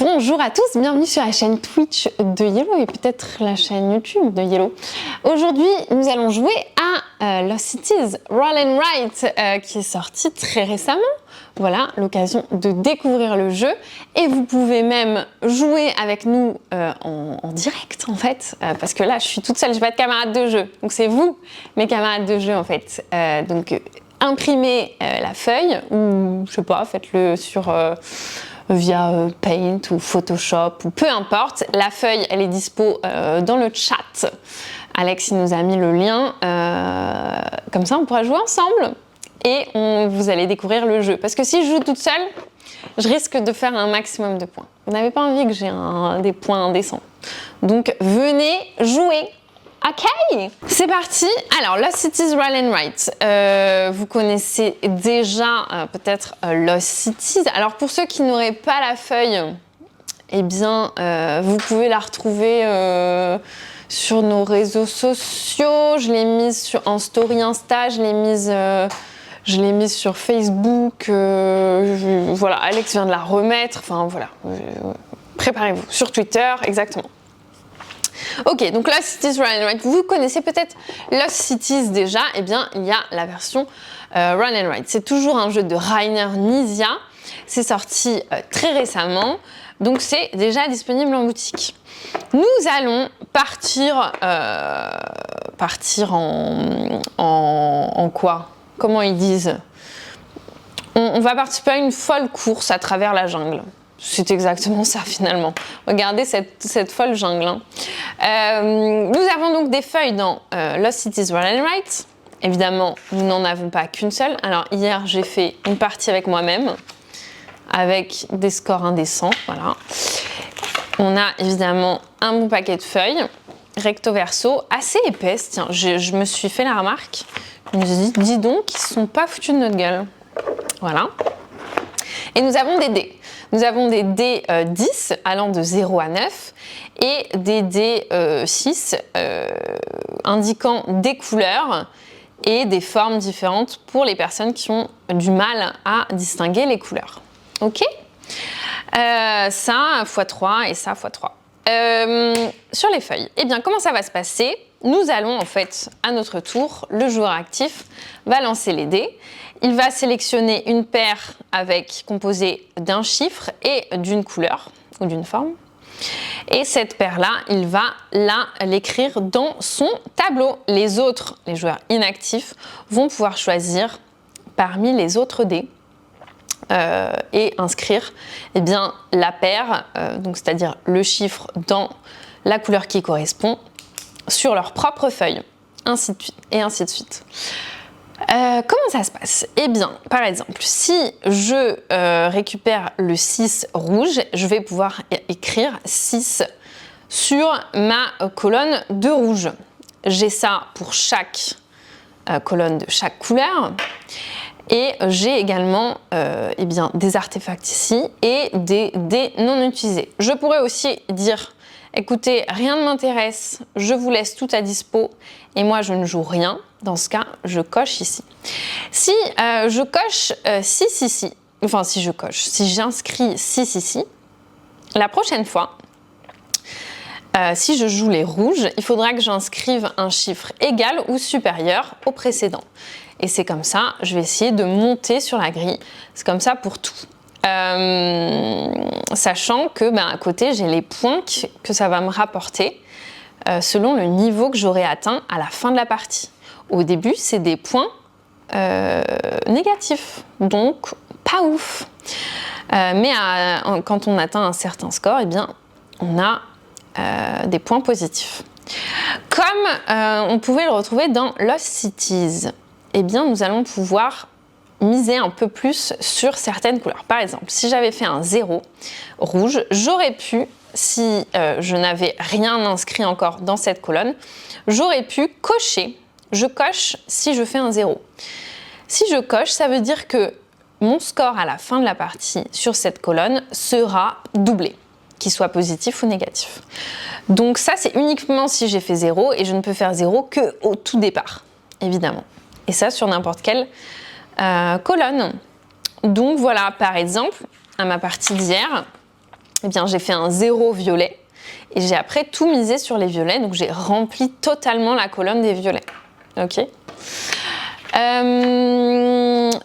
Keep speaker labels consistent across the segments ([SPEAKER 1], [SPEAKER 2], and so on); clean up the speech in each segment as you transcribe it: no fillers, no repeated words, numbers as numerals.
[SPEAKER 1] Bonjour à tous, bienvenue sur la chaîne Twitch de Yellow et peut-être la chaîne YouTube de Yellow. Aujourd'hui, nous allons jouer à Lost Cities Roll and Write qui est sorti très récemment. Voilà, l'occasion de découvrir le jeu et vous pouvez même jouer avec nous en direct en fait, parce que là je suis toute seule, j'ai pas de camarades de jeu, donc c'est vous mes camarades de jeu en fait. Donc imprimez la feuille ou je sais pas, faites-le sur via Paint ou Photoshop ou peu importe. La feuille, elle est dispo dans le chat. Alex, il nous a mis le lien. Comme ça, on pourra jouer ensemble et vous allez découvrir le jeu. Parce que si je joue toute seule, je risque de faire un maximum de points. Vous n'avez pas envie que j'ai des points indécents. Donc, venez jouer. Ok, c'est parti. Alors, Lost Cities Roll and Write. Vous connaissez déjà peut-être Lost Cities. Alors, pour ceux qui n'auraient pas la feuille, eh bien, vous pouvez la retrouver sur nos réseaux sociaux. Je l'ai mise en story Insta, je l'ai mise sur Facebook. Voilà, Alex vient de la remettre. Enfin, voilà. Préparez-vous. Sur Twitter, exactement. Ok, donc Lost Cities Roll and Write, vous connaissez peut-être Lost Cities déjà, eh bien il y a la version Roll and Write. C'est toujours un jeu de Rainer Knizia, c'est sorti très récemment, donc c'est déjà disponible en boutique. Nous allons partir en quoi? Comment ils disent? On va participer à une folle course à travers la jungle. C'est exactement ça finalement. Regardez cette folle jungle. Nous avons donc des feuilles dans Lost Cities Roll and Write. Évidemment, nous n'en avons pas qu'une seule. Alors hier, j'ai fait une partie avec moi-même, avec des scores indécents. Voilà. On a évidemment un bon paquet de feuilles, recto verso, assez épaisses. Tiens, je me suis fait la remarque. Je me suis dit, dis donc, ils ne sont pas foutus de notre gueule. Voilà. Et nous avons des dés. Nous avons des dés 10 allant de 0 à 9 et des dés 6 indiquant des couleurs et des formes différentes pour les personnes qui ont du mal à distinguer les couleurs. Ok ? Ça x3 et ça x3. Sur les feuilles, eh bien, comment ça va se passer ? Nous allons en fait, à notre tour, le joueur actif va lancer les dés. Il va sélectionner une paire composée d'un chiffre et d'une couleur ou d'une forme. Et cette paire-là, il va l'écrire dans son tableau. Les autres, les joueurs inactifs, vont pouvoir choisir parmi les autres dés et inscrire eh bien, la paire, donc c'est-à-dire le chiffre dans la couleur qui correspond, sur leur propre feuille, ainsi de suite, et ainsi de suite. Comment ça se passe ? Eh bien, par exemple, si je récupère le 6 rouge, je vais pouvoir écrire 6 sur ma colonne de rouge. J'ai ça pour chaque colonne de chaque couleur. Et j'ai également eh bien, des artefacts ici et des dés non utilisés. Je pourrais aussi dire, écoutez, rien ne m'intéresse, je vous laisse tout à dispo et moi je ne joue rien. Dans ce cas, je coche ici. Si je coche 6 ici, enfin si j'inscris 6 ici, la prochaine fois, si je joue les rouges, il faudra que j'inscrive un chiffre égal ou supérieur au précédent. Et c'est comme ça, je vais essayer de monter sur la grille. C'est comme ça pour tout. Sachant que à côté, j'ai les points que ça va me rapporter selon le niveau que j'aurai atteint à la fin de la partie. Au début, c'est des points négatifs, donc pas ouf. Mais quand on atteint un certain score, eh bien, on a des points positifs. Comme on pouvait le retrouver dans Lost Cities, eh bien, nous allons pouvoir miser un peu plus sur certaines couleurs. Par exemple, si j'avais fait un 0 rouge, j'aurais pu, si je n'avais rien inscrit encore dans cette colonne, j'aurais pu cocher. Je coche si je fais un 0. Si je coche, ça veut dire que mon score à la fin de la partie sur cette colonne sera doublé, qu'il soit positif ou négatif. Donc ça, c'est uniquement si j'ai fait 0 et je ne peux faire 0 qu'au tout départ, évidemment. Et ça, sur n'importe quelle colonne. Donc voilà, par exemple, à ma partie d'hier, eh bien j'ai fait un 0 violet et j'ai après tout misé sur les violets, donc j'ai rempli totalement la colonne des violets. Ok.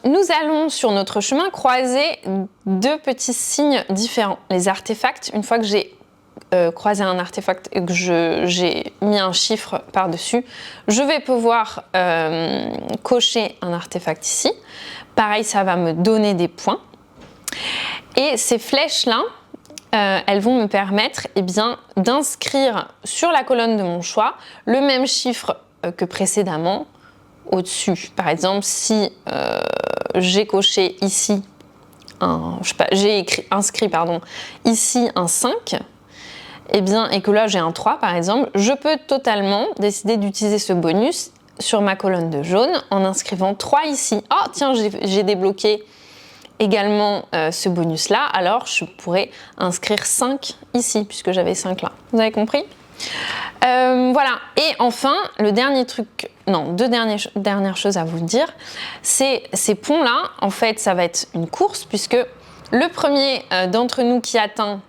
[SPEAKER 1] Nous allons sur notre chemin croiser deux petits signes différents. Les artefacts, une fois que j'ai croisé un artefact et que j'ai mis un chiffre par-dessus, je vais pouvoir cocher un artefact ici. Pareil, ça va me donner des points. Et ces flèches-là, elles vont me permettre d'inscrire sur la colonne de mon choix le même chiffre que précédemment au-dessus. Par exemple, si j'ai coché ici, j'ai inscrit ici un 5, et que là j'ai un 3 par exemple, je peux totalement décider d'utiliser ce bonus sur ma colonne de jaune en inscrivant 3 ici. Oh tiens, j'ai débloqué également ce bonus là, alors je pourrais inscrire 5 ici puisque j'avais 5 là. Vous avez compris ? Voilà, et enfin le dernier truc, deux dernières choses à vous dire, c'est ces ponts là, en fait ça va être une course puisque le premier d'entre nous qui atteint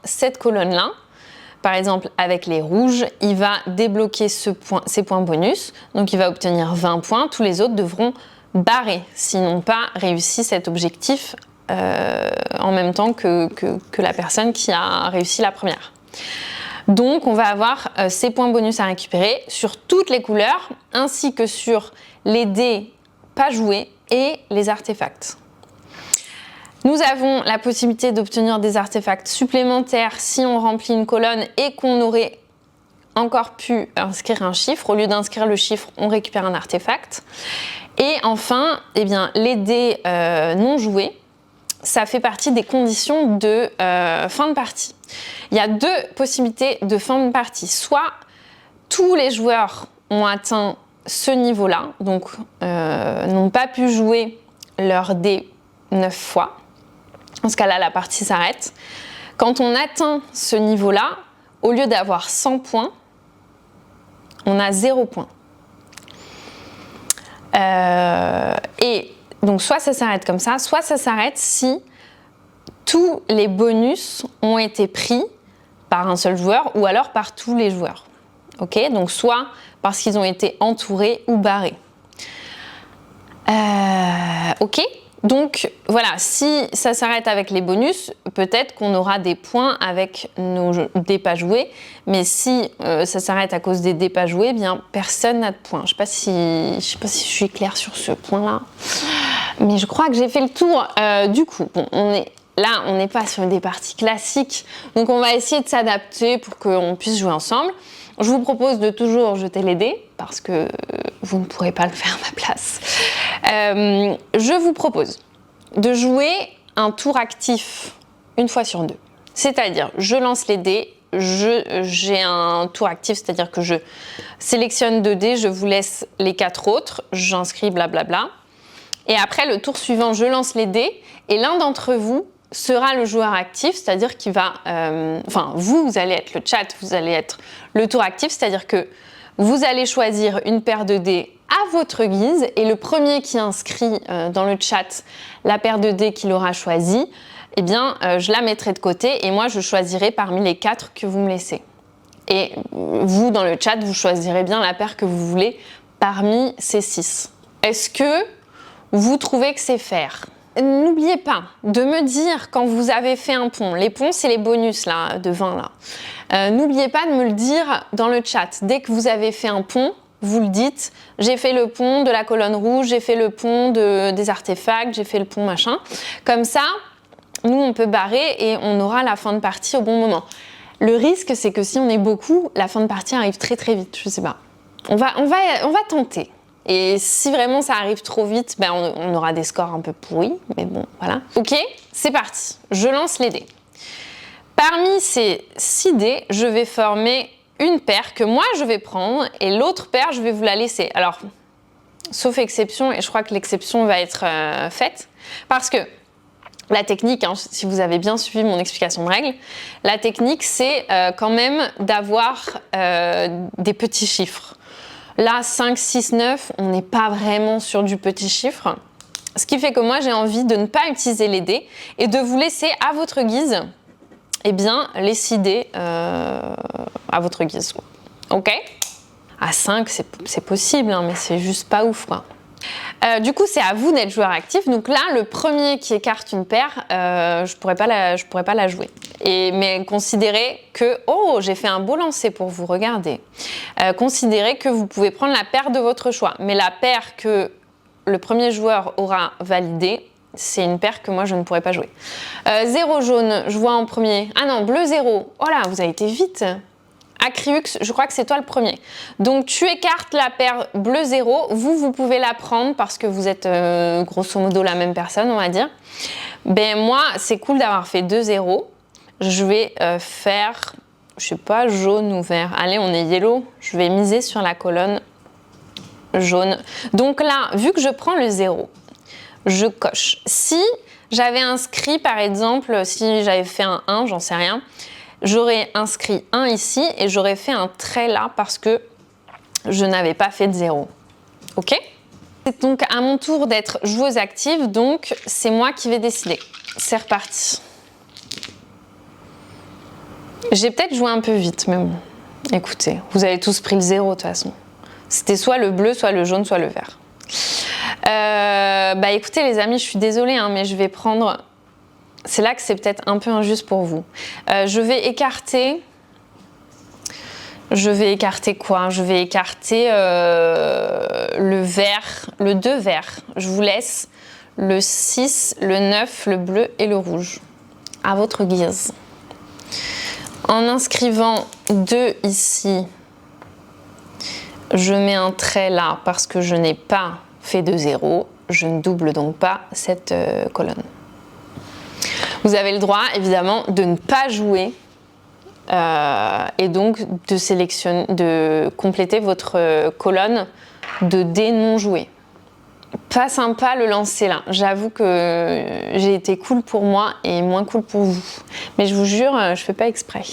[SPEAKER 1] cette colonne là, par exemple avec les rouges, il va débloquer ces points bonus, donc il va obtenir 20 points, tous les autres devront barrer s'ils n'ont pas réussi cet objectif en même temps que la personne qui a réussi la première. Donc on va avoir ces points bonus à récupérer sur toutes les couleurs ainsi que sur les dés pas joués et les artefacts. Nous avons la possibilité d'obtenir des artefacts supplémentaires si on remplit une colonne et qu'on aurait encore pu inscrire un chiffre. Au lieu d'inscrire le chiffre, on récupère un artefact. Et enfin, les dés non joués, ça fait partie des conditions de fin de partie. Il y a deux possibilités de fin de partie. Soit tous les joueurs ont atteint ce niveau-là, donc n'ont pas pu jouer leur dé 9 fois. Dans ce cas-là, la partie s'arrête. Quand on atteint ce niveau-là, au lieu d'avoir 100 points, on a 0 points. Et donc soit ça s'arrête comme ça, soit ça s'arrête si tous les bonus ont été pris par un seul joueur ou alors par tous les joueurs. Ok, donc soit parce qu'ils ont été entourés ou barrés. Ok, donc voilà, si ça s'arrête avec les bonus, peut-être qu'on aura des points avec nos dés pas joués, mais si ça s'arrête à cause des dés pas joués, personne n'a de points. Je sais pas si je suis claire sur ce point-là, mais je crois que j'ai fait le tour. Du coup, bon, on n'est pas sur des parties classiques, donc on va essayer de s'adapter pour qu'on puisse jouer ensemble. Je vous propose de toujours jeter les dés, parce que vous ne pourrez pas le faire à ma place. Je vous propose de jouer un tour actif une fois sur deux. C'est-à-dire, je lance les dés, j'ai un tour actif, c'est-à-dire que je sélectionne 2 dés, je vous laisse les 4 autres, j'inscris blablabla. Et après, le tour suivant, je lance les dés, et l'un d'entre vous sera le joueur actif, c'est-à-dire qu'il va... vous allez être le chat, vous allez être le tour actif, c'est-à-dire que vous allez choisir une paire de dés à votre guise, et le premier qui inscrit dans le chat la paire de dés qu'il aura choisie, je la mettrai de côté, et moi, je choisirai parmi les 4 que vous me laissez. Et vous, dans le chat, vous choisirez bien la paire que vous voulez parmi ces 6. Est-ce que vous trouvez que c'est fair ? N'oubliez pas de me dire quand vous avez fait un pont. Les ponts, c'est les bonus là, de 20 là. N'oubliez pas de me le dire dans le chat. Dès que vous avez fait un pont, vous le dites. J'ai fait le pont de la colonne rouge, j'ai fait le pont des artefacts, j'ai fait le pont machin. Comme ça, nous, on peut barrer et on aura la fin de partie au bon moment. Le risque, c'est que si on est beaucoup, la fin de partie arrive très très vite. Je sais pas. On va tenter. Et si vraiment ça arrive trop vite, on aura des scores un peu pourris, mais bon, voilà. Ok, c'est parti. Je lance les dés. Parmi ces 6 dés, je vais former une paire que moi je vais prendre et l'autre paire, je vais vous la laisser. Alors, sauf exception, et je crois que l'exception va être faite, parce que la technique, si vous avez bien suivi mon explication de règles, la technique, c'est quand même d'avoir des petits chiffres. Là, 5, 6, 9, on n'est pas vraiment sur du petit chiffre. Ce qui fait que moi, j'ai envie de ne pas utiliser les dés et de vous laisser à votre guise, eh bien, les 6 dés à votre guise. Ok? À 5, c'est possible, hein, mais c'est juste pas ouf, quoi. Du coup, c'est à vous d'être joueur actif. Donc là, le premier qui écarte une paire, je pourrais pas la jouer. Mais considérez que... Oh, j'ai fait un beau lancer pour vous, regardez. Considérez que vous pouvez prendre la paire de votre choix. Mais la paire que le premier joueur aura validée, c'est une paire que moi, je ne pourrais pas jouer. 0 jaune, je vois en premier. Ah non, bleu 0. Oh là, vous avez été vite. Acriux, je crois que c'est toi le premier. Donc tu écartes la paire bleu 0, vous pouvez la prendre parce que vous êtes grosso modo la même personne, on va dire. Ben moi, c'est cool d'avoir fait 2-0. Je vais faire, je sais pas, jaune ou vert. Allez, on est yellow. Je vais miser sur la colonne jaune. Donc là, vu que je prends le 0, je coche. Si j'avais inscrit, par exemple, si j'avais fait un 1, j'en sais rien, j'aurais inscrit 1 ici et j'aurais fait un trait là parce que je n'avais pas fait de 0. Ok? C'est donc à mon tour d'être joueuse active, donc c'est moi qui vais décider. C'est reparti. J'ai peut-être joué un peu vite, mais bon, écoutez, vous avez tous pris le 0 de toute façon. C'était soit le bleu, soit le jaune, soit le vert. Bah écoutez les amis, je suis désolée, hein, mais je vais prendre... C'est là que c'est peut-être un peu injuste pour vous. Je vais écarter quoi? Je vais écarter le vert, le 2 vert. Je vous laisse le 6, le 9, le bleu et le rouge. À votre guise. En inscrivant 2 ici, je mets un trait là parce que je n'ai pas fait de 0. Je ne double donc pas cette colonne. Vous avez le droit, évidemment, de ne pas jouer et donc de compléter votre colonne de dés non joués. Pas sympa le lancer là. J'avoue que j'ai été cool pour moi et moins cool pour vous. Mais je vous jure, je fais pas exprès.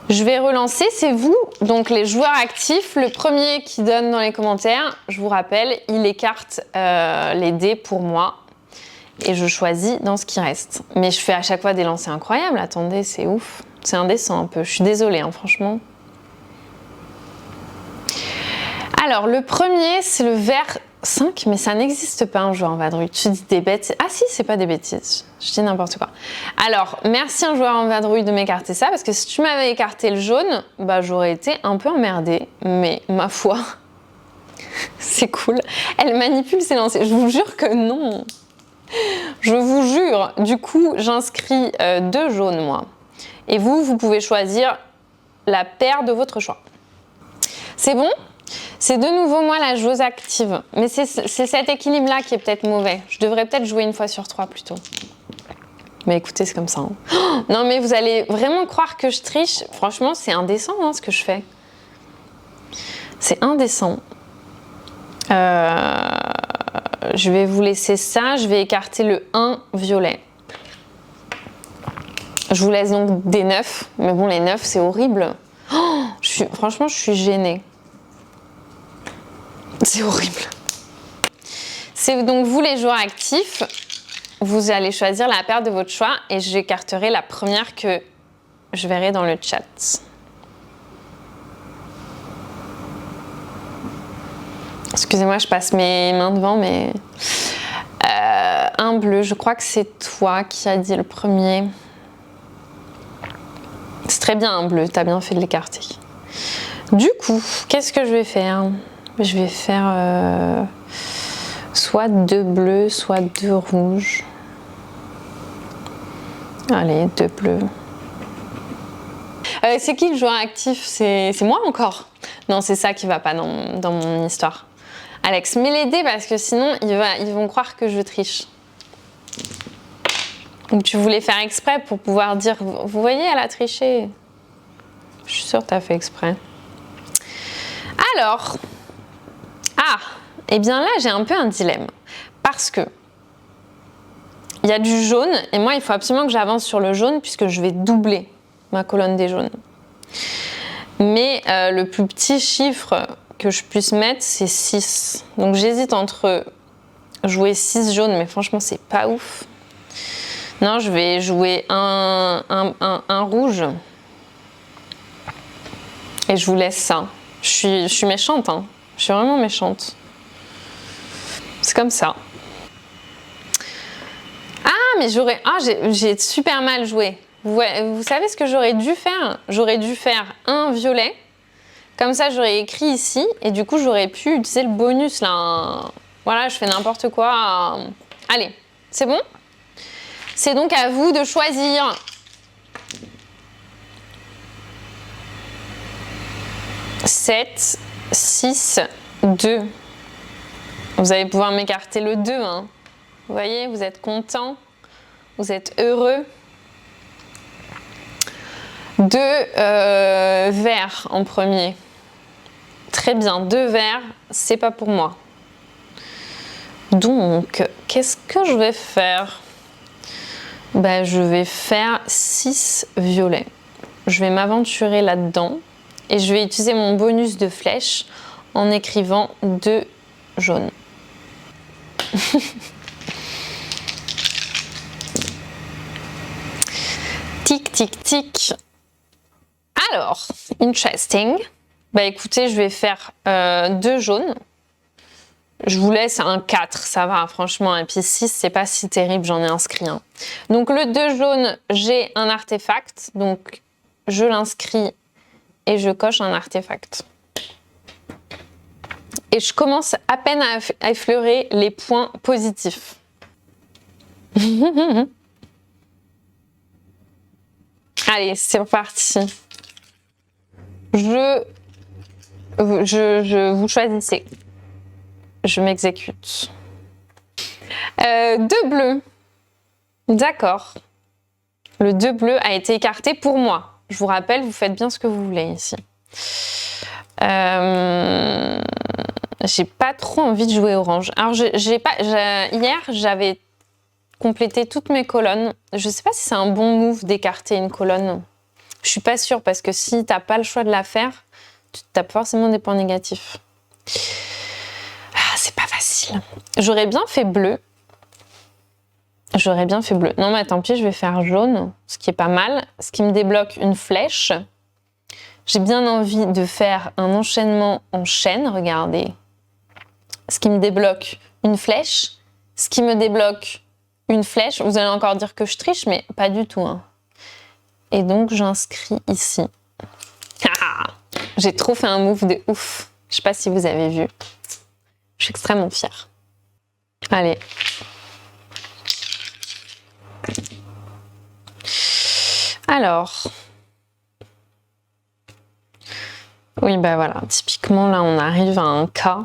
[SPEAKER 1] Je vais relancer, c'est vous, donc les joueurs actifs. Le premier qui donne dans les commentaires, je vous rappelle, il écarte les dés pour moi. Et je choisis dans ce qui reste. Mais je fais à chaque fois des lancers incroyables. Attendez, c'est ouf. C'est indécent un peu. Je suis désolée, hein, franchement. Alors, le premier, c'est le vert 5, mais ça n'existe pas un joueur en vadrouille. Tu dis des bêtises. Ah si, c'est pas des bêtises. Je dis n'importe quoi. Alors, merci un joueur en vadrouille de m'écarter ça, parce que si tu m'avais écarté le jaune, bah j'aurais été un peu emmerdée. Mais ma foi, c'est cool. Elle manipule ses lancers. Je vous jure que non. Je vous jure, du coup, j'inscris 2 jaunes, moi. Et vous pouvez choisir la paire de votre choix. C'est bon? C'est de nouveau moi la joueuse active. Mais c'est cet équilibre-là qui est peut-être mauvais. Je devrais peut-être jouer une fois sur 3 plutôt. Mais écoutez, c'est comme ça. Hein. Oh, non, mais vous allez vraiment croire que je triche. Franchement, c'est indécent hein, ce que je fais. C'est indécent. Je vais vous laisser ça. Je vais écarter le 1 violet. Je vous laisse donc des 9. Mais bon, les 9, c'est horrible. Oh, franchement, je suis gênée. C'est horrible. C'est donc vous les joueurs actifs. Vous allez choisir la paire de votre choix et j'écarterai la première que je verrai dans le chat. Excusez-moi, je passe mes mains devant, mais... un bleu, je crois que c'est toi qui as dit le premier. C'est très bien un bleu, t'as bien fait de l'écarter. Du coup, qu'est-ce que je vais faire? Je vais faire soit 2 bleus, soit 2 rouges. Allez, 2 bleus. C'est qui le joueur actif? C'est moi encore? Non, c'est ça qui va pas dans mon histoire. Alex, mets les dés parce que sinon ils vont croire que je triche. Donc tu voulais faire exprès pour pouvoir dire, vous voyez, elle a triché. Je suis sûre que tu as fait exprès. Alors, eh bien là j'ai un peu un dilemme. Parce que il y a du jaune et moi il faut absolument que j'avance sur le jaune puisque je vais doubler ma colonne des jaunes. Mais le plus petit chiffre que je puisse mettre, c'est 6. Donc j'hésite entre jouer 6 jaunes, mais franchement, c'est pas ouf. Non, je vais jouer un rouge. Et je vous laisse ça. Je suis méchante, hein. Je suis vraiment méchante. C'est comme ça. Ah, mais j'aurais... Ah, j'ai super mal joué. Vous savez ce que j'aurais dû faire? J'aurais dû faire un violet. Comme ça, j'aurais écrit ici. Et du coup, j'aurais pu utiliser le bonus, là. Voilà, je fais n'importe quoi. Allez, c'est bon? C'est donc à vous de choisir. « 7, 6, 2. Vous allez pouvoir m'écarter le 2. Hein. Vous voyez, vous êtes content. Vous êtes heureux. 2 verts en premier. Très bien, 2 verts, c'est pas pour moi. Donc, qu'est-ce que je vais faire? Ben, je vais faire 6 violets. Je vais m'aventurer là-dedans et je vais utiliser mon bonus de flèche en écrivant 2 jaunes. Tic, tic, tic. Alors, interesting. Bah écoutez, je vais faire 2 jaunes. Je vous laisse un 4, ça va franchement. Et puis 6, c'est pas si terrible, j'en ai inscrit un. Donc le 2 jaune, j'ai un artefact. Donc je l'inscris et je coche un artefact. Et je commence à peine à effleurer les points positifs. Allez, c'est reparti. Vous choisissez. Je m'exécute. 2 bleus. D'accord. Le 2 bleu a été écarté pour moi. Je vous rappelle, vous faites bien ce que vous voulez ici. J'ai pas trop envie de jouer orange. Alors, hier, j'avais complété toutes mes colonnes. Je sais pas si c'est un bon move d'écarter une colonne. Je suis pas sûre parce que si t'as pas le choix de la faire, tu tapes forcément des points négatifs. Ah, c'est pas facile. J'aurais bien fait bleu. J'aurais bien fait bleu. Non, mais tant pis, je vais faire jaune, ce qui est pas mal. Ce qui me débloque une flèche. J'ai bien envie de faire un enchaînement en chaîne, regardez. Ce qui me débloque une flèche. Ce qui me débloque une flèche. Vous allez encore dire que je triche, mais pas du tout. Hein. Et donc, j'inscris ici. Ah, j'ai trop fait un move de ouf. Je sais pas si vous avez vu. Je suis extrêmement fière. Allez. Alors. Oui, bah voilà. Typiquement, là, on arrive à un cas.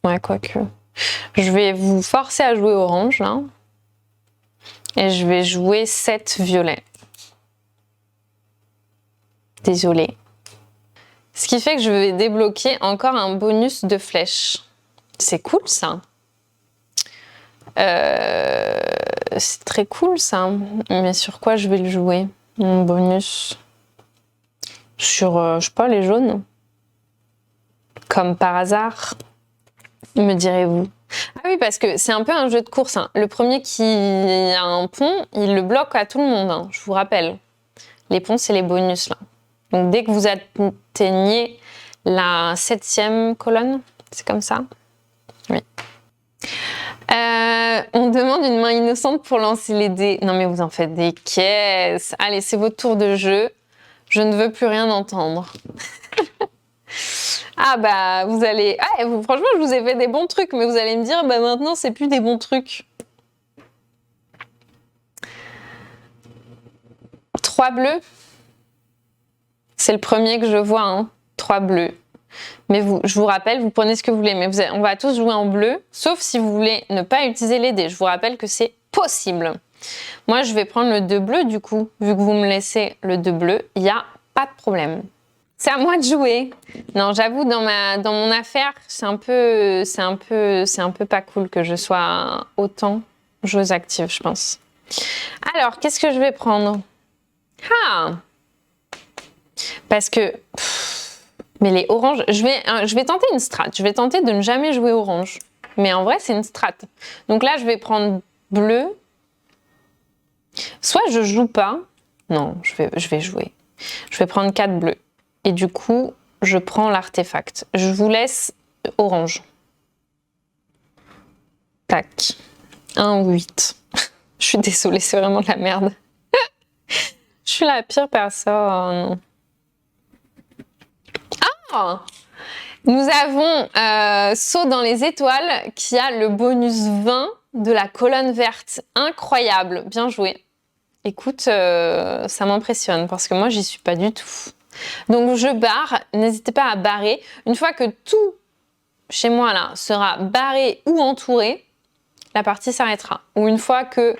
[SPEAKER 1] Ouais, quoique. Je vais vous forcer à jouer orange, là. Et je vais jouer 7 violets. Désolée. Ce qui fait que je vais débloquer encore un bonus de flèche. C'est cool, ça. C'est très cool, ça. Mais sur quoi je vais le jouer? Mon bonus. Sur, je sais pas, les jaunes. Comme par hasard, me direz-vous. Ah oui, parce que c'est un peu un jeu de course. Hein. Le premier qui a un pont, il le bloque à tout le monde. Hein, je vous rappelle. Les ponts, c'est les bonus, là. Donc, dès que vous atteignez la 7e colonne, c'est comme ça? Oui. On demande une main innocente pour lancer les dés. Non, mais vous en faites des caisses. Allez, c'est votre tour de jeu. Je ne veux plus rien entendre. Ah bah, vous allez... Ah, franchement, je vous ai fait des bons trucs, mais vous allez me dire, bah maintenant, c'est plus des bons trucs. 3 bleus. C'est le premier que je vois, hein. 3 bleus. Mais je vous rappelle, vous prenez ce que vous voulez, mais on va tous jouer en bleu, sauf si vous voulez ne pas utiliser les dés. Je vous rappelle que c'est possible. Moi, je vais prendre le 2 bleu, du coup. Vu que vous me laissez le 2 bleu, il n'y a pas de problème. C'est à moi de jouer. Non, j'avoue, dans mon affaire, c'est un peu pas cool que je sois autant joueuse active, je pense. Alors, qu'est-ce que je vais prendre? Ah! Parce que... mais les oranges... Je vais tenter une strat. Je vais tenter de ne jamais jouer orange. Mais en vrai, c'est une strat. Donc là, je vais prendre bleu. Soit je joue pas. Non, je vais jouer. Je vais prendre 4 bleus. Et du coup, je prends l'artefact. Je vous laisse orange. Tac. 1 ou 8. Je suis désolée, c'est vraiment de la merde. Je suis la pire personne. Ah! Nous avons Saut dans les étoiles qui a le bonus 20 de la colonne verte. Incroyable, bien joué. Écoute, ça m'impressionne parce que moi, j'y suis pas du tout. Donc, je barre. N'hésitez pas à barrer. Une fois que tout, chez moi, là, sera barré ou entouré, la partie s'arrêtera. Ou une fois que...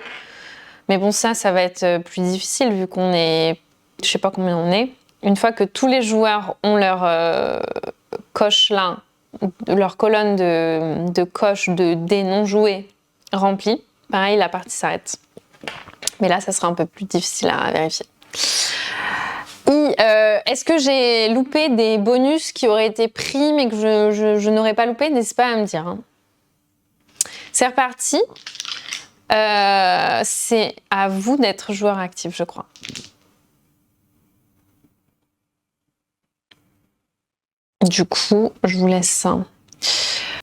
[SPEAKER 1] Mais bon, ça va être plus difficile vu qu'on est... Je sais pas combien on est. Une fois que tous les joueurs ont leur coche là, leur colonne de coche de dés non joués remplie, pareil, la partie s'arrête. Mais là, ça sera un peu plus difficile à vérifier. Est-ce que j'ai loupé des bonus qui auraient été pris mais que je n'aurais pas loupé? N'hésitez pas à me dire. Hein. C'est reparti. C'est à vous d'être joueur actif, je crois. Du coup, je vous laisse ça.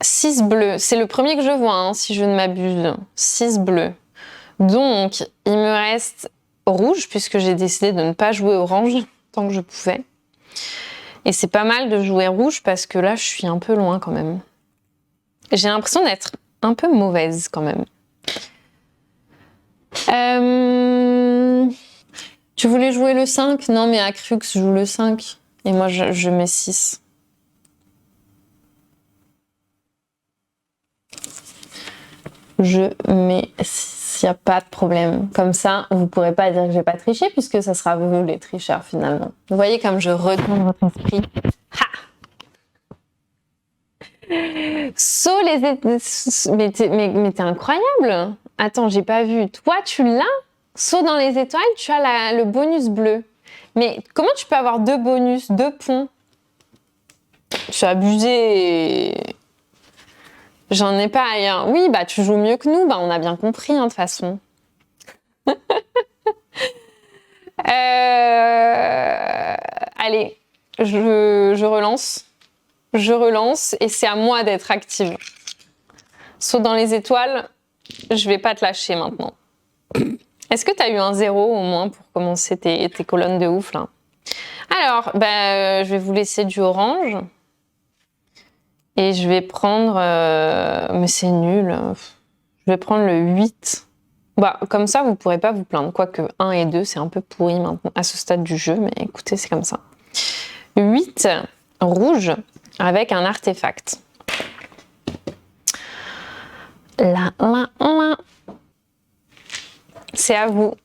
[SPEAKER 1] 6 bleus. C'est le premier que je vois, hein, si je ne m'abuse. 6 bleus. Donc, il me reste rouge, puisque j'ai décidé de ne pas jouer orange tant que je pouvais. Et c'est pas mal de jouer rouge, parce que là, je suis un peu loin quand même. J'ai l'impression d'être un peu mauvaise quand même. Tu voulais jouer le 5? Non, mais Acrux joue le 5. Et moi, je mets 6. Je mets 6, il n'y a pas de problème. Comme ça, vous ne pourrez pas dire que j'ai pas triché, puisque ça sera vous les tricheurs finalement. Vous voyez comme je retourne votre esprit. Ha! Saut mais t'es incroyable! Attends, j'ai pas vu. Toi, tu l'as? Saut dans les étoiles, tu as le bonus bleu. Mais comment tu peux avoir 2 bonus, 2 ponts? Je suis abusée. J'en ai pas ailleurs. Oui, bah tu joues mieux que nous, bah on a bien compris, hein, de toute façon. Allez, je relance. Je relance et c'est à moi d'être active. Saut dans les étoiles, je vais pas te lâcher maintenant. Est-ce que tu as eu un 0 au moins pour commencer tes colonnes de ouf là? Alors, je vais vous laisser du orange. Et je vais prendre... mais c'est nul. Je vais prendre le 8. Bah, comme ça, vous ne pourrez pas vous plaindre. Quoique 1 et 2, c'est un peu pourri maintenant à ce stade du jeu. Mais écoutez, c'est comme ça. 8 rouge avec un artefact. Là. C'est à vous.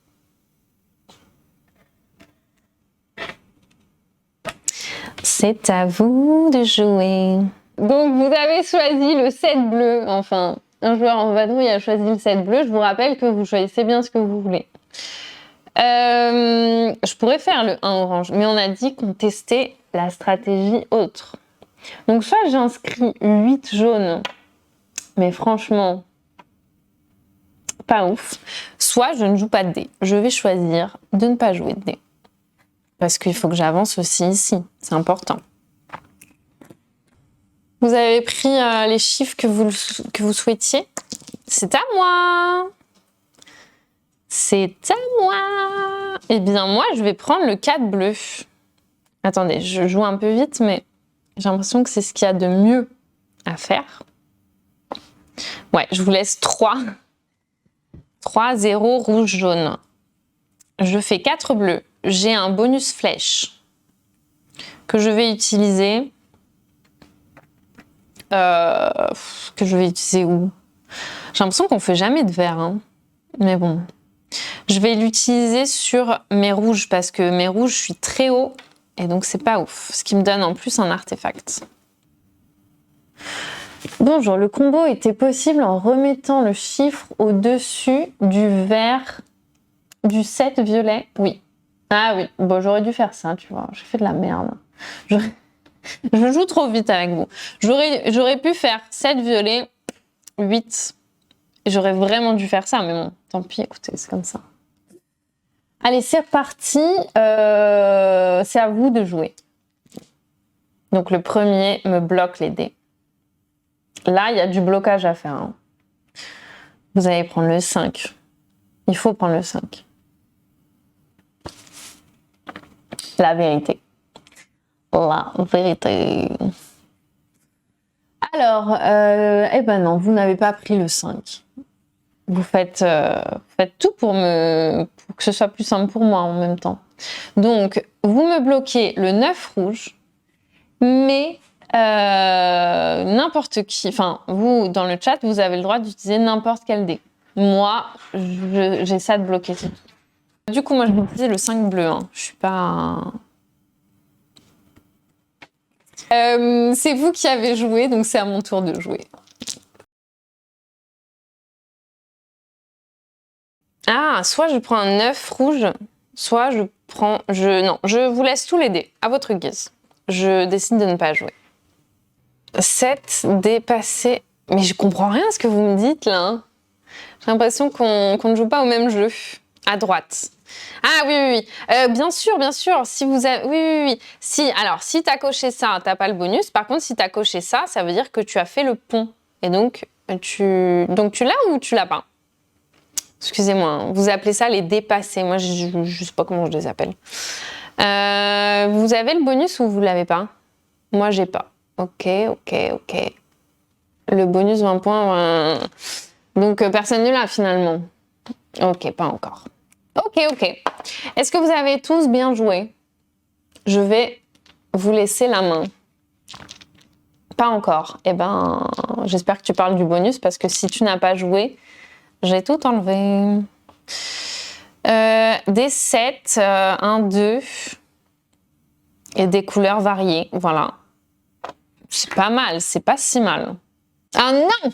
[SPEAKER 1] C'est à vous de jouer. Donc, vous avez choisi le 7 bleu. Enfin, un joueur en vadrouille a choisi le 7 bleu. Je vous rappelle que vous choisissez bien ce que vous voulez. Je pourrais faire le 1 orange, mais on a dit qu'on testait la stratégie autre. Donc, soit j'inscris 8 jaunes, mais franchement, pas ouf. Soit je ne joue pas de dés. Je vais choisir de ne pas jouer de dés. Parce qu'il faut que j'avance aussi ici. C'est important. Vous avez pris les chiffres que vous souhaitiez. C'est à moi. C'est à moi. Eh bien, moi, je vais prendre le 4 bleu. Attendez, je joue un peu vite, mais j'ai l'impression que c'est ce qu'il y a de mieux à faire. Ouais, je vous laisse 3. 3, 0, rouge, jaune. Je fais 4 bleus. J'ai un bonus flèche que je vais utiliser. Que je vais utiliser où? J'ai l'impression qu'on fait jamais de vert, hein. Mais bon. Je vais l'utiliser sur mes rouges parce que mes rouges, je suis très haut et donc c'est pas ouf. Ce qui me donne en plus un artefact. Bonjour, le combo était possible en remettant le chiffre au-dessus du vert du 7 violet. Oui. Ah oui, bon, j'aurais dû faire ça, tu vois. J'ai fait de la merde. Je joue trop vite avec vous. J'aurais pu faire 7 violet 8. J'aurais vraiment dû faire ça, mais bon, tant pis, écoutez, c'est comme ça. Allez, c'est reparti. C'est à vous de jouer. Donc, le premier me bloque les dés. Là, il y a du blocage à faire. Hein. Vous allez prendre le 5. Il faut prendre le 5. La vérité. La vérité. Alors, eh ben non, vous n'avez pas pris le 5. Vous faites tout pour que ce soit plus simple pour moi en même temps. Donc, vous me bloquez le 9 rouge, mais n'importe qui, enfin, vous, dans le chat, vous avez le droit d'utiliser n'importe quel dé. Moi, j'ai ça de bloquer. Du coup, moi, je vais utiliser le 5 bleu. Hein. Je suis pas... c'est vous qui avez joué, donc c'est à mon tour de jouer. Ah, soit je prends un 9 rouge, soit je prends... Non, je vous laisse tous les dés, à votre guise. Je décide de ne pas jouer. 7 dés passés. Mais je comprends rien à ce que vous me dites, là. Hein. J'ai l'impression qu'on ne joue pas au même jeu. À droite. Ah oui. Bien sûr. Si vous avez... Oui. Alors, si t'as coché ça, t'as pas le bonus. Par contre, si t'as coché ça, ça veut dire que tu as fait le pont. Et donc, tu l'as ou tu l'as pas? Excusez-moi, hein. Vous appelez ça les dépassés. Moi, je sais pas comment je les appelle. Vous avez le bonus ou vous l'avez pas? Moi, j'ai pas. Ok. Le bonus 20 points. Donc, personne ne l'a finalement. Ok, pas encore. Ok. Est-ce que vous avez tous bien joué? Je vais vous laisser la main. Pas encore. Eh ben, j'espère que tu parles du bonus parce que si tu n'as pas joué, j'ai tout enlevé. Des 7, 1, 2 et des couleurs variées. Voilà. C'est pas mal, c'est pas si mal. Ah non!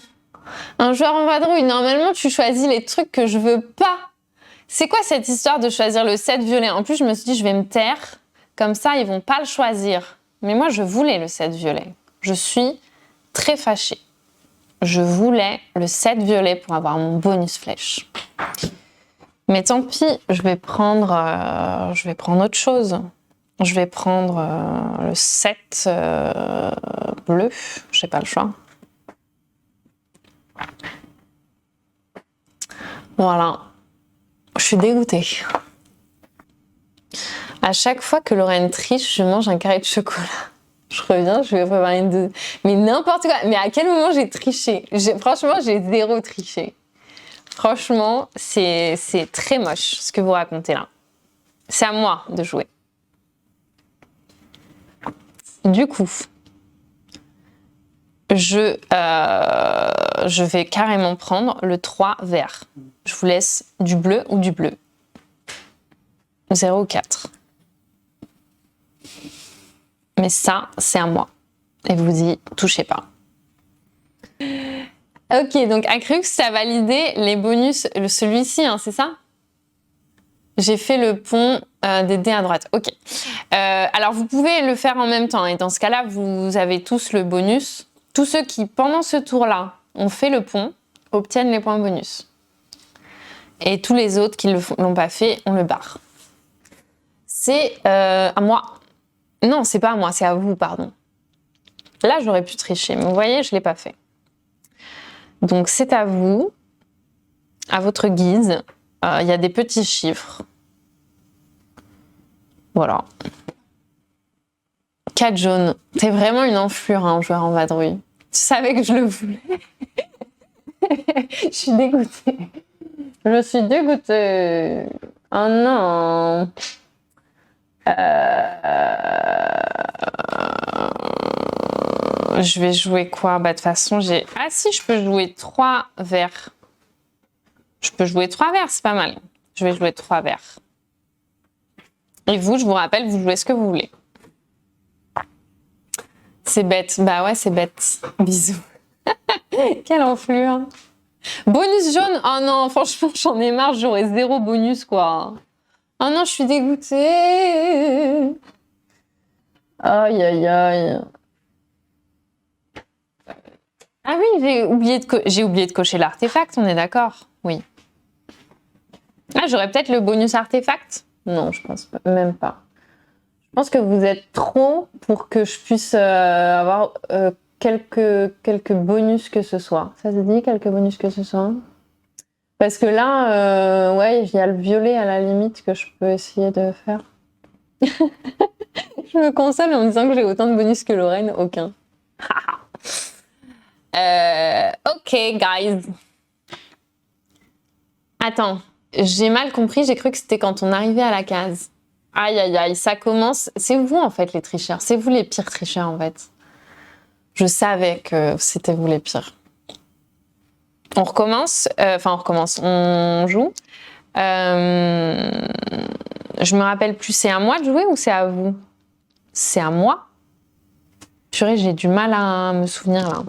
[SPEAKER 1] Un joueur en vadrouille, normalement tu choisis les trucs que je veux pas. C'est quoi cette histoire de choisir le 7 violet? En plus, je me suis dit, je vais me taire. Comme ça, ils vont pas le choisir. Mais moi, je voulais le 7 violet. Je suis très fâchée. Je voulais le 7 violet pour avoir mon bonus flèche. Mais tant pis, je vais prendre autre chose. Je vais prendre le 7 bleu. Je n'ai pas le choix. Voilà. Je suis dégoûtée. À chaque fois que Lorraine triche, je mange un carré de chocolat. Je reviens, je vais préparer une... Mais n'importe quoi. Mais à quel moment j'ai triché? Franchement, j'ai zéro triché. Franchement, c'est très moche ce que vous racontez là. C'est à moi de jouer. Du coup, je vais carrément prendre le 3 vert. Je vous laisse du bleu ou du bleu. 0 ou 4. Mais ça, c'est à moi. Et vous y touchez pas. Ok, donc Acrux, ça a validé les bonus, celui-ci, hein, c'est ça? J'ai fait le pont des dés à droite. Ok. Alors, vous pouvez le faire en même temps. Et dans ce cas-là, vous avez tous le bonus. Tous ceux qui, pendant ce tour-là, ont fait le pont, obtiennent les points bonus. Et tous les autres qui ne l'ont pas fait, on le barre. C'est à moi. Non, c'est pas à moi, c'est à vous, pardon. Là, j'aurais pu tricher, mais vous voyez, je ne l'ai pas fait. Donc, c'est à vous, à votre guise. Il y a des petits chiffres. Voilà. 4 jaunes. T'es vraiment une enflure, hein, joueur en vadrouille. Tu savais que je le voulais. Je suis dégoûtée. Je suis dégoûtée. Oh non. Je vais jouer quoi? Bah, de toute façon, j'ai... Ah si, je peux jouer 3 verts. Je peux jouer 3 verts, c'est pas mal. Je vais jouer 3 verts. Et vous, je vous rappelle, vous jouez ce que vous voulez. C'est bête. Bah ouais, c'est bête. Bisous. Quelle enflure. Bonus jaune? Oh non, franchement, j'en ai marre, j'aurais 0 bonus, quoi. Oh non, je suis dégoûtée. Aïe, aïe, aïe. Ah Ah oui, j'ai oublié de cocher l'artefact, on est d'accord? Oui. Ah, j'aurais peut-être le bonus artefact? Non, je pense même pas. Je pense que vous êtes trop pour que je puisse avoir quelques bonus que ce soit. Ça se dit, quelques bonus que ce soit? Parce que là, ouais, il y a le violet à la limite que je peux essayer de faire. Je me console en me disant que j'ai autant de bonus que Lorraine, aucun. Ok, guys. Attends, j'ai mal compris, j'ai cru que c'était quand on arrivait à la case. Aïe, aïe, aïe, ça commence... C'est vous, en fait, les tricheurs. C'est vous les pires tricheurs, en fait. Je savais que c'était vous les pires. On recommence, on joue. Je me rappelle plus, c'est à moi de jouer ou c'est à vous? C'est à moi? Purée, j'ai du mal à me souvenir, là.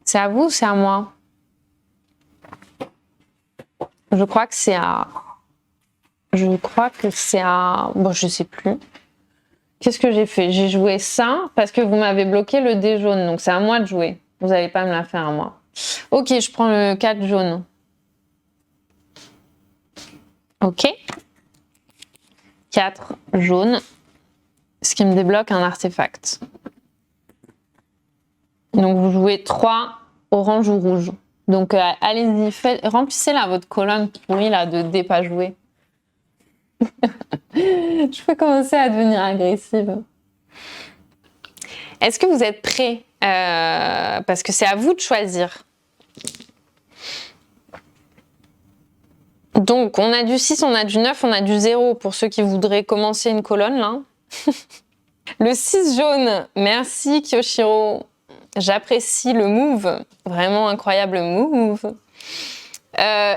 [SPEAKER 1] C'est à vous ou c'est à moi? Je crois que c'est à... Bon, je sais plus. Qu'est-ce que j'ai fait? J'ai joué ça parce que vous m'avez bloqué le dé jaune. Donc, c'est à moi de jouer. Vous n'allez pas me la faire à moi. Ok, je prends le 4 jaune. Ok. 4 jaune. Ce qui me débloque un artefact. Donc, vous jouez 3 orange ou rouge. Donc, allez-y, remplissez là votre colonne pourrie là, de dés pas joués. Je peux commencer à devenir agressive. Est-ce que vous êtes prêts? Parce que c'est à vous de choisir. Donc, on a du 6, on a du 9, on a du 0 pour ceux qui voudraient commencer une colonne, là. Le 6 jaune, merci Kyoshiro. J'apprécie le move. Vraiment incroyable move.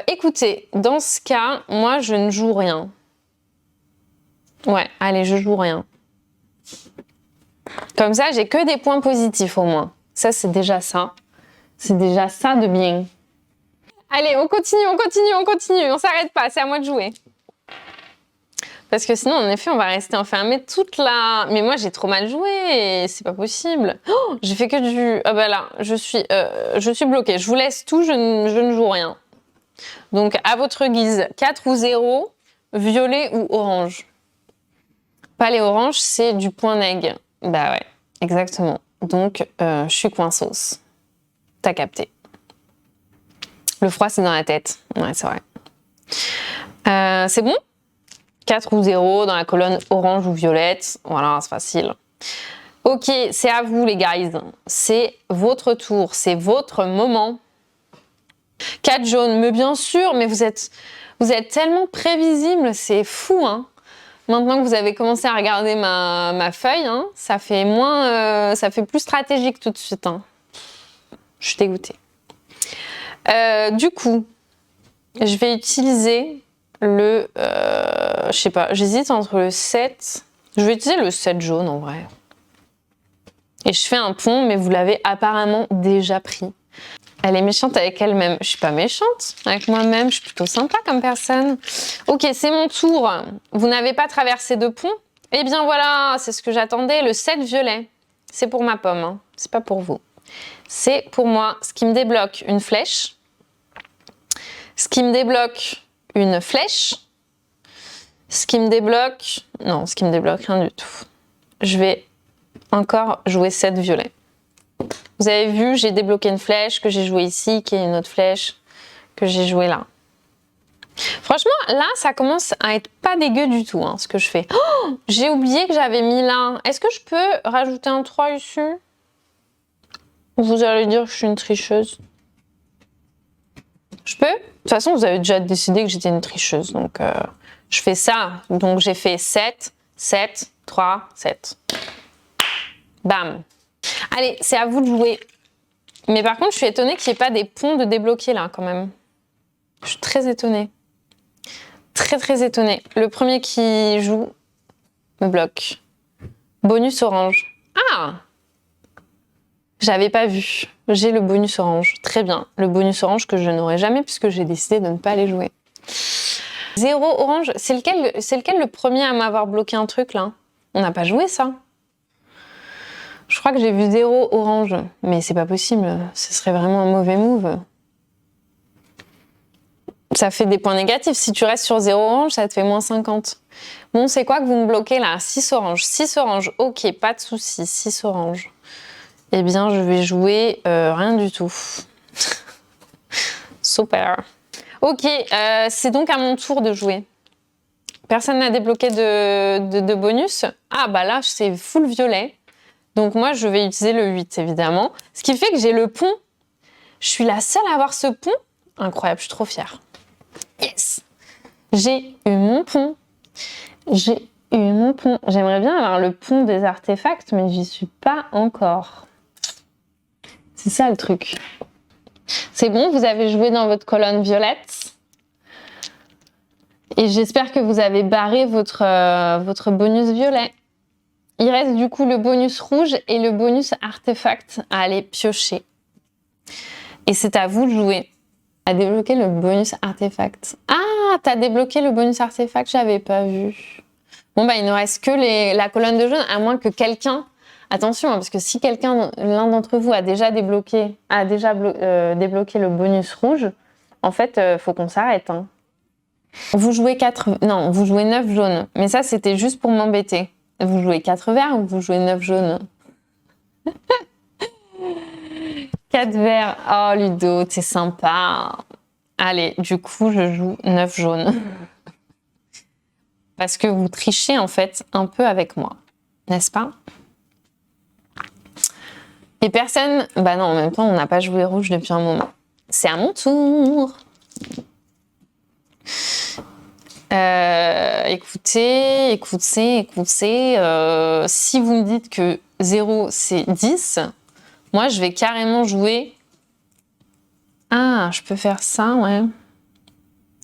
[SPEAKER 1] Écoutez, dans ce cas, moi, je ne joue rien. Ouais, allez, je joue rien. Comme ça, j'ai que des points positifs au moins. Ça, c'est déjà ça. C'est déjà ça de bien. Allez, on continue. On s'arrête pas, c'est à moi de jouer. Parce que sinon, en effet, on va rester enfermé toute la... Mais moi, j'ai trop mal joué et c'est pas possible. Oh, j'ai fait que du... Ah bah là, je suis bloquée. Je vous laisse tout, je ne joue rien. Donc, à votre guise, 4 ou 0, violet ou orange. Pas les oranges, c'est du point neg. Bah ouais, exactement. Donc, je suis coinceuse. T'as capté. Le froid, c'est dans la tête. Ouais, c'est vrai. C'est bon? 4 ou 0 dans la colonne orange ou violette. Voilà, c'est facile. Ok, c'est à vous les guys. C'est votre tour, c'est votre moment. 4 jaunes, mais bien sûr, mais vous êtes tellement prévisible, c'est fou, hein. Maintenant que vous avez commencé à regarder ma feuille, hein, ça fait plus stratégique tout de suite. Hein. Je suis dégoûtée. Du coup, je vais utiliser je sais pas, j'hésite entre le 7. Je vais utiliser le 7 jaune en vrai. Et je fais un pont, mais vous l'avez apparemment déjà pris. Elle est méchante avec elle-même. Je suis pas méchante avec moi-même, je suis plutôt sympa comme personne. Ok, c'est mon tour. Vous n'avez pas traversé de pont? Eh bien voilà, c'est ce que j'attendais, le 7 violet. C'est pour ma pomme, hein. C'est pas pour vous. C'est pour moi, ce qui me débloque une flèche. Ce qui me débloque une flèche. Ce qui me débloque... Non, ce qui me débloque rien du tout. Je vais encore jouer 7 violets. Vous avez vu, j'ai débloqué une flèche que j'ai jouée ici, qui est une autre flèche que j'ai jouée là. Franchement, là, ça commence à être pas dégueu du tout, hein, ce que je fais. Oh, j'ai oublié que j'avais mis là. Est-ce que je peux rajouter un 3 ici? Vous allez dire que je suis une tricheuse. Je peux? De toute façon, vous avez déjà décidé que j'étais une tricheuse, donc je fais ça. Donc j'ai fait 7, 7, 3, 7. Bam! Allez, c'est à vous de jouer. Mais par contre, je suis étonnée qu'il n'y ait pas des ponts de débloquer là, quand même. Je suis très étonnée. Très, très étonnée. Le premier qui joue me bloque. Bonus orange. Ah! J'avais pas vu. J'ai le bonus orange. Très bien. Le bonus orange que je n'aurai jamais puisque j'ai décidé de ne pas aller jouer. 0 orange. C'est lequel le premier à m'avoir bloqué un truc là? On n'a pas joué ça. Je crois que j'ai vu 0 orange, mais c'est pas possible. Ce serait vraiment un mauvais move. Ça fait des points négatifs. Si tu restes sur 0 orange, ça te fait moins 50. Bon, c'est quoi que vous me bloquez là? 6 orange. 6 orange, ok, pas de souci. 6 orange. Eh bien, je vais jouer rien du tout. Super. Ok, c'est donc à mon tour de jouer. Personne n'a débloqué de bonus. Ah bah là, c'est full violet. Donc moi, je vais utiliser le 8, évidemment. Ce qui fait que j'ai le pont. Je suis la seule à avoir ce pont. Incroyable, je suis trop fière. Yes! J'ai eu mon pont. J'ai eu mon pont. J'aimerais bien avoir le pont des artefacts, mais j'y suis pas encore. C'est ça le truc. C'est bon, vous avez joué dans votre colonne violette. Et j'espère que vous avez barré votre bonus violet. Il reste du coup le bonus rouge et le bonus artefact à aller piocher. Et c'est à vous de jouer. À débloquer le bonus artefact. Ah, t'as débloqué le bonus artefact, j'avais pas vu. Bon bah il ne reste que la colonne de jaune, à moins que quelqu'un... Attention, hein, parce que si l'un d'entre vous a déjà débloqué le bonus rouge, en fait, faut qu'on s'arrête. Hein. Vous jouez 9 jaunes. Mais ça, c'était juste pour m'embêter. Vous jouez 4 verts ou vous jouez 9 jaunes? 4 verts. Oh, Ludo, t'es sympa. Allez, du coup, je joue 9 jaunes. Parce que vous trichez, en fait, un peu avec moi. N'est-ce pas? Et personne... Bah non, en même temps, on n'a pas joué rouge depuis un moment. C'est à mon tour. Écoutez, si vous me dites que 0 c'est 10, moi je vais carrément jouer... Ah, je peux faire ça, ouais.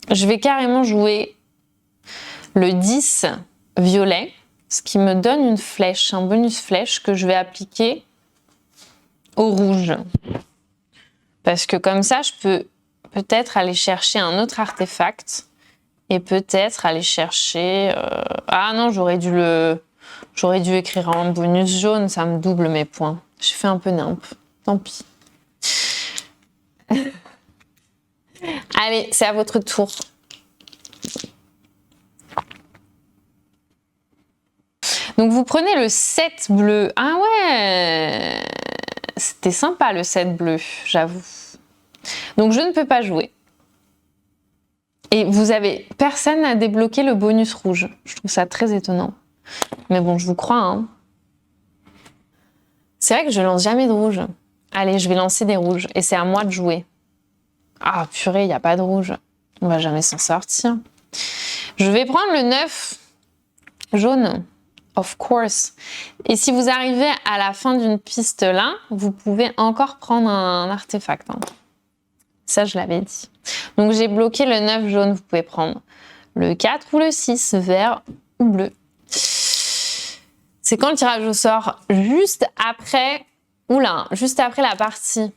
[SPEAKER 1] Je vais carrément jouer le 10 violet, ce qui me donne une flèche, un bonus flèche que je vais appliquer au rouge. Parce que comme ça, je peux peut-être aller chercher un autre artefact et peut-être aller chercher... Ah non, j'aurais dû écrire en bonus jaune, ça me double mes points. J'ai fait un peu nimp, tant pis. Allez, c'est à votre tour. Donc vous prenez le 7 bleu. Ah ouais, c'était sympa le 7 bleu, j'avoue. Donc je ne peux pas jouer. Et personne n'a débloqué le bonus rouge. Je trouve ça très étonnant. Mais bon, je vous crois. Hein. C'est vrai que je lance jamais de rouge. Allez, je vais lancer des rouges. Et c'est à moi de jouer. Ah purée, il n'y a pas de rouge. On va jamais s'en sortir. Je vais prendre le 9 jaune. Of course. Et si vous arrivez à la fin d'une piste là, vous pouvez encore prendre un artefact. Hein. Ça, je l'avais dit. Donc, j'ai bloqué le 9 jaune. Vous pouvez prendre le 4 ou le 6, vert ou bleu. C'est quand le tirage au sort? Juste après la partie.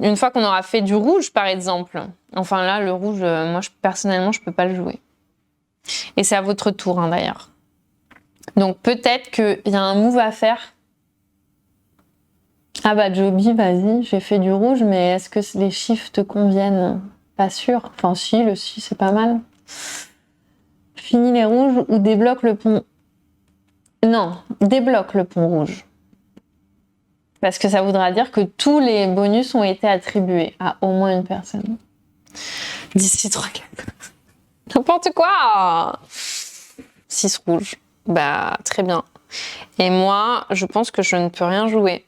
[SPEAKER 1] Une fois qu'on aura fait du rouge, par exemple. Enfin, là, le rouge, moi, personnellement, je peux pas le jouer. Et c'est à votre tour, hein, d'ailleurs. Donc, peut-être qu'il y a un move à faire. Ah bah Joby, vas-y, j'ai fait du rouge, mais est-ce que les chiffres te conviennent? Pas sûr. Enfin si, le 6 c'est pas mal. Finis les rouges ou débloque le pont... Non, débloque le pont rouge. Parce que ça voudra dire que tous les bonus ont été attribués à au moins une personne. D'ici 3, 4. N'importe quoi! 6 rouges. Bah très bien. Et moi, je pense que je ne peux rien jouer.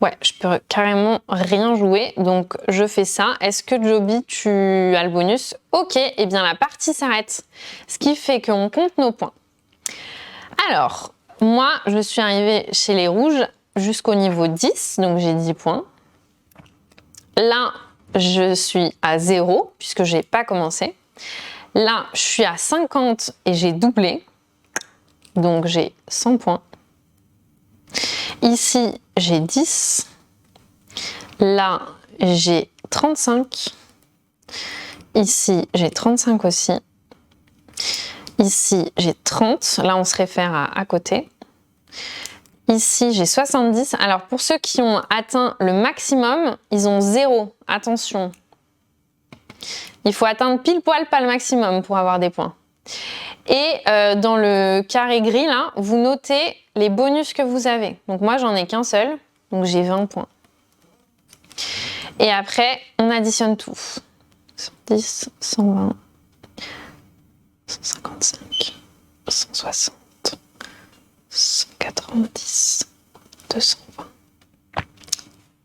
[SPEAKER 1] Ouais, je peux carrément rien jouer, donc je fais ça. Est-ce que Joby, tu as le bonus? Ok, et bien la partie s'arrête. Ce qui fait qu'on compte nos points. Alors, moi, je suis arrivée chez les rouges jusqu'au niveau 10, donc j'ai 10 points. Là, je suis à 0, puisque je n'ai pas commencé. Là, je suis à 50 et j'ai doublé, donc j'ai 100 points. Ici, j'ai 10. Là, j'ai 35. Ici, j'ai 35 aussi. Ici, j'ai 30. Là, on se réfère à côté. Ici, j'ai 70. Alors, pour ceux qui ont atteint le maximum, ils ont 0. Attention. Il faut atteindre pile poil pas le maximum pour avoir des points. Et dans le carré gris, là, vous notez les bonus que vous avez. Donc moi, j'en ai qu'un seul, donc j'ai 20 points. Et après, on additionne tout. 110, 120, 155, 160, 190, 220,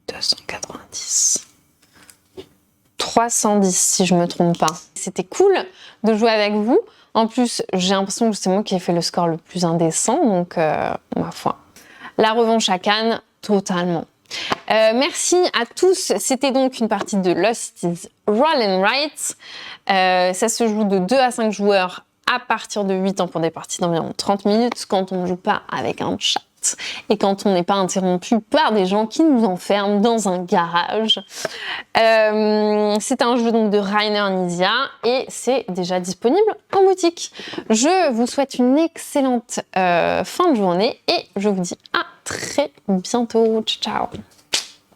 [SPEAKER 1] 290, 310 si je me trompe pas. C'était cool de jouer avec vous. En plus, j'ai l'impression que c'est moi qui ai fait le score le plus indécent, donc ma foi. La revanche à Cannes, totalement. Merci à tous. C'était donc une partie de Lost Cities Roll and Write. Ça se joue de 2 à 5 joueurs à partir de 8 ans pour des parties d'environ 30 minutes quand on ne joue pas avec un chat et quand on n'est pas interrompu par des gens qui nous enferment dans un garage. C'est un jeu donc de Rainer Knizia et c'est déjà disponible en boutique. Je vous souhaite une excellente fin de journée et je vous dis à très bientôt. Ciao, ciao.